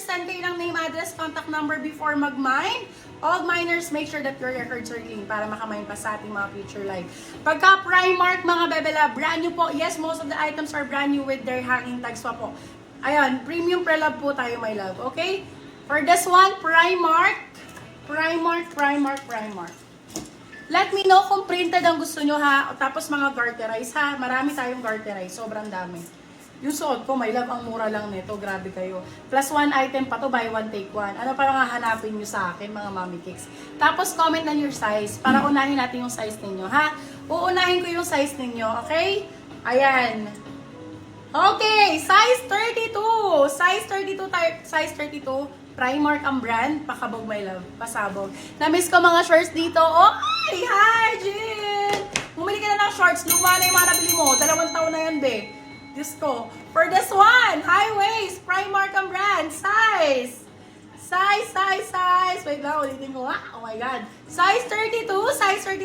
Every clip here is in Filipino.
mag-send kayo ng name, address, contact number before mag-mine. All miners, make sure that your records are clean para makamine pa sa ating mga future live. Pagka Primark, mga bebela, brand new po. Yes, most of the items are brand new with their hanging tags pa po. Ayan, premium pre-love po tayo, my love. Okay? For this one, Primark. Let me know kung printed ang gusto nyo ha. Tapos mga garterize ha. Marami tayong garterize. Sobrang dami. Yung suot ko, my love, ang mura lang nito. Grabe kayo. Plus one item pa to, buy one, take one. Ano pa nga hanapin nyo sa akin, mga mommy cakes. Tapos comment na your size para unahin natin yung size ninyo, ha? Uunahin ko yung size ninyo, okay? Ayan. Okay, size 32. Size 32. Primark ang brand. Pakabog, my love. Pasabog. Na-miss ko mga shorts dito. Oy! Hi, Jin! Bumili ka na ng shorts. Luma na yung mga nabili mo. 2 taon na yan, be. Diyos ko. For this one, high waist, Primark ang brand. Size. Wait lang, ulitin ko ha. Oh my God. Size 32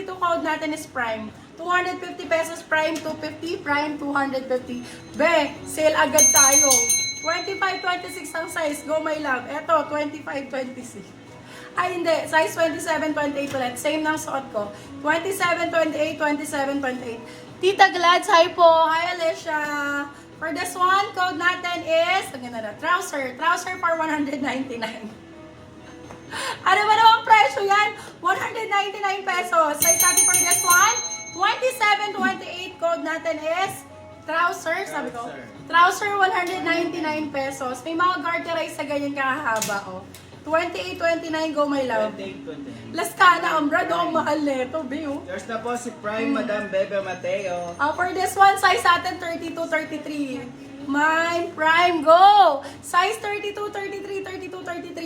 code natin is Prime. 250 pesos, Prime 250, Prime 250. Be, sale agad tayo. 25-26 ang size. Go, my love. Eto, 25-26. Ay, hindi. Size 27-28 ulit. Same ng suot ko. 27-28, 27-28. Tita Glads, hi po. Hi, Alicia. For this one, code natin is, trouser. Trouser for 199. Ano ba namang presyo yan? 199 pesos. Size natin for this one, 27-28. Code natin is, trouser, sabi ko. Trouser, 199 pesos. May mga garterize sa ganyan kahaba, oh. 28-29, go my love. 28-29. Las Cana, Ambra, ang mahal nito, Bill. There's na po si Prime, Madam Bebe Mateo. For this one, size natin 32-33. Mine, Prime, go! Size 32-33,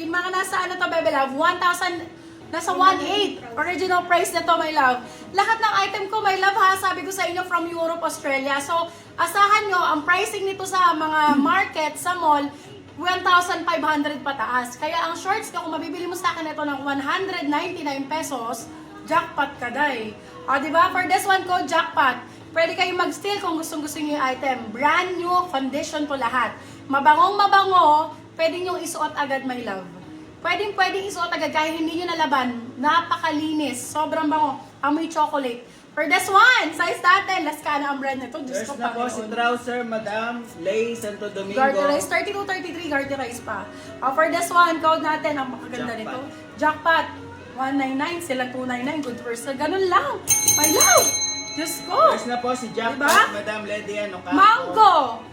mga nasa ano to, Bebe Love? 1,000, nasa 1,800. Original price na to, my love. Lahat ng item ko, my love, ha, sabi ko sa inyo, from Europe, Australia. So, asahan nyo, ang pricing nito sa mga market, sa mall, 1,500 pataas. Kaya ang shorts ko, kung mabibili mo sa akin ito ng 199 pesos, jackpot ka, day. O, diba? For this one ko, jackpot. Pwede kayong mag-steal kung gustong-gusto nyo yung item. Brand new condition po lahat. Mabangong mabango, pwede nyo isuot agad, my love. Pwedeng isuot agad kahit hindi nyo nalaban. Napakalinis. Sobrang bango. Amoy chocolate. For this one, size natin, Las Cana ang brand nito. There's na po si Trouser, Madam Lay Santo Domingo. Garterize, 32-33, garterize pa. For this one, code natin, ang makaganda nito. Jackpot, 199, sila 299, good first. Ganun lang. My love! Diyos ko! There's na po si Jackpot, Diba? Madam Lady Anoka. Mango!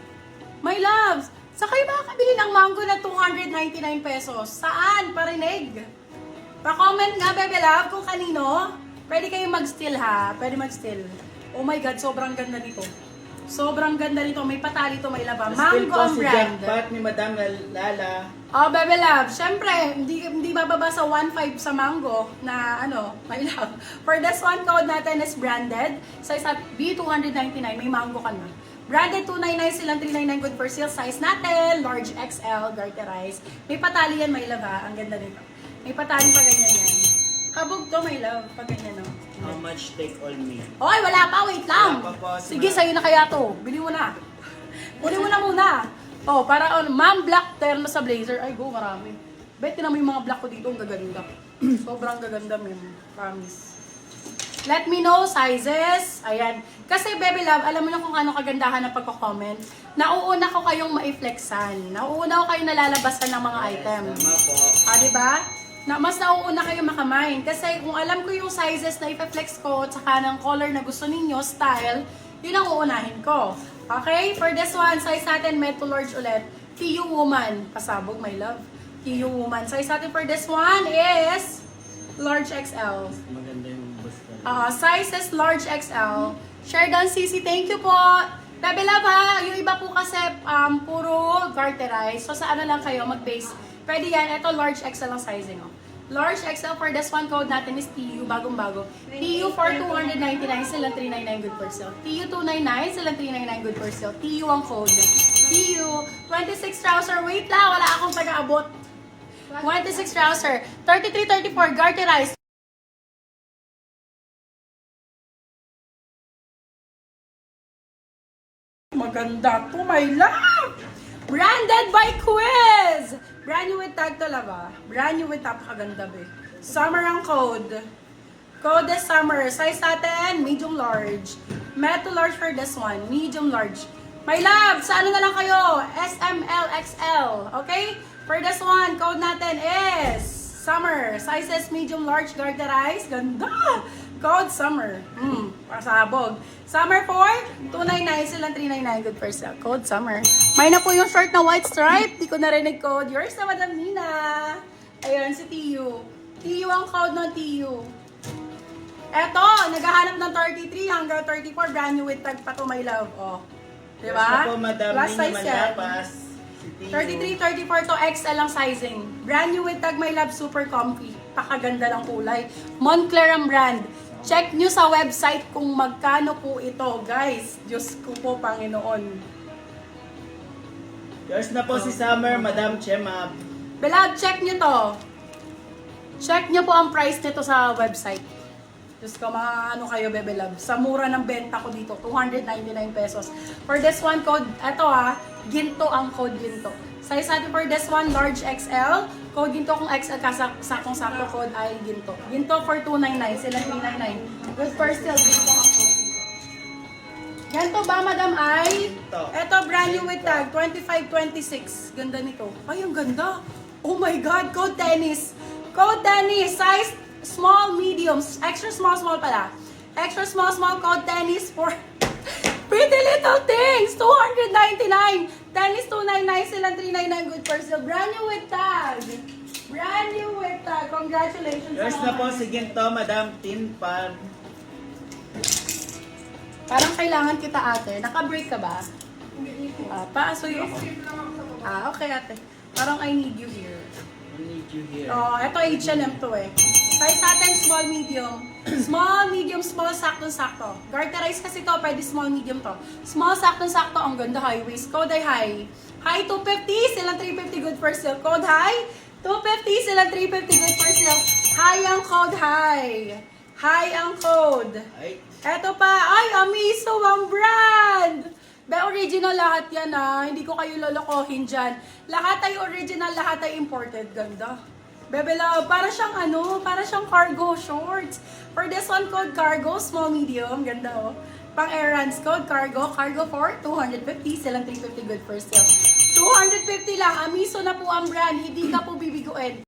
My loves! Sa kayo makakabili ng mango na 299 pesos? Saan? Parinig? Pa-comment nga, Bebe Love, kung kanino. Pwede kayong mag-steal ha. Pwede mag-steal. Oh my God, sobrang ganda nito. Sobrang ganda nito. May patali to, may laba. Mango ang si brand. Jackpot ni Madam Lala. Oh, Bebe Love, syempre, hindi bababa sa 1.5 sa mango na ano, my love. For this one, code natin is branded. Size at B299, may mango ka na. Branded 299 silang 399 good for sale. Size natin, large XL, garterize. May patali yan, my love ha. Ang ganda nito. May patali pa ganyan yan. Kabog to, my love, pag ganyan no. How much take all me? Oy, wala pa, wait lang. Wala pa po, Sige, sa'yo na kaya to. Bili mo na. Kunin mo na muna. Oh, para ma'am black terno sa blazer. Ay, go, marami. Bet na mo yung mga black ko dito, ang gaganda. Sobrang gaganda, ma'am. Promise. Let me know sizes. Ayan. Kasi, Bebe Love, alam mo na kung ano kagandahan ng pagko-comment. Nauuna ko kayong maiflexan. Nauuna ko kayong nalalabasan ng mga item. Tama po. Diba? Mas nauuna kayo makamine. Kasi kung alam ko yung sizes na ipa-flex ko at saka ng color na gusto ninyo, style, yun ang uunahin ko. Okay? For this one, size natin, med to large ulit. TU woman. Pasabog, my love. TU woman. Size natin for this one is large XL. Maganda yung bus ko. Size is large XL. Sheridan CC, thank you po. Bebe Love ha, yung iba po kasi puro garterize. So sa ano lang kayo, mag-base. Pwede yan, ito large XL ang sizing. Oh. Large XL for this one, code natin is TU, bagong-bago. TU for 299, silang 399 good for sale. TU 299, silang 399 good for sale. TU ang code. TU, 26 trouser, wait lang, wala akong taga-abot. 26 trouser, 33-34, garterize. Maganda to, my love! Branded by Quiz! Brand new with tag to lava. Brand new with napakaganda be. Summer ang code. Code is summer. Size natin, medium large. Metal large for this one. Medium large. My love, sa ano na lang kayo? SML XL. Okay? For this one, code natin is summer. Sizes medium large, garterize. Ganda! Code summer. Pasabog. Summer 4, 299 silang 399. Good for sale. Code summer. May na po yung short na white stripe. Di ko narinig code. Yours na, Madam Nina. Ayun, si TU. TU ang code ng TU. Eto, naghahanap ng 33 hanggang 34. Brand new with tag pa to, my love. Oh. Diba? Yes na po, Madam Plus Nina size yan. Manlapas. Si Tio. 33, 34 to XL ang sizing. Brand new with tag, my love. Super comfy. Pakaganda ng kulay. Moncler ang brand. Check nyo sa website kung magkano po ito, guys. Diyos ko po, Panginoon. Yours na po si Summer, Madam Chemab. Belag, check nyo to. Check nyo po ang price nito sa website. Diyos ko, mga ano kayo, Bebe Love. Sa mura ng benta ko dito, 299 pesos. For this one, code, eto ginto ang code ginto. Size natin for this one, large XL. Code ginto kung XL, sakong-sakto code ay ginto. Ginto for 299, sila 399. Good for still, ginto ang code. Ganito ba, Madam Ay? Eto, brand new with tag, 2526. Ganda nito. Ay, ang ganda. Oh my God, code tennis. Code tennis, size small, medium, extra small, small pala. Extra small, small code tennis for Pretty Little Things, 299. Tennis 299, silang 399. Good for sale. Brand new with tag. Brand new with tag. Congratulations. Yours sa na mga- po si Ginto, Madam Tin Pan. Parang kailangan kita, ate. Naka-break ka ba? Paasuyo ako. Okay, ate. Parang I need you here. We need you here. Oh, eto H&M to eh. Size natin, small, medium. Small, medium, small, sakto-sakto. Garterize kasi to, pwede small, medium to. Small, sakto-sakto, ang ganda, high waist. Code ay high. High 250, silang 350, good for sale. Code high, 250, silang 350, good for sale. High ang code, high. High ang code. Ay, Eto pa, ay, Amiso ang brand! Be, original lahat yan hindi ko kayo lolokohin dyan. Lahat ay original, lahat ay imported. Ganda. Bebe love, para siyang para siyang cargo shorts. For this one, code cargo, small, medium. Ganda Pang errands, code cargo, cargo for 250, silang 350, good for sale. 250 lang, Amiso na po ang brand, hindi ka po bibiguin.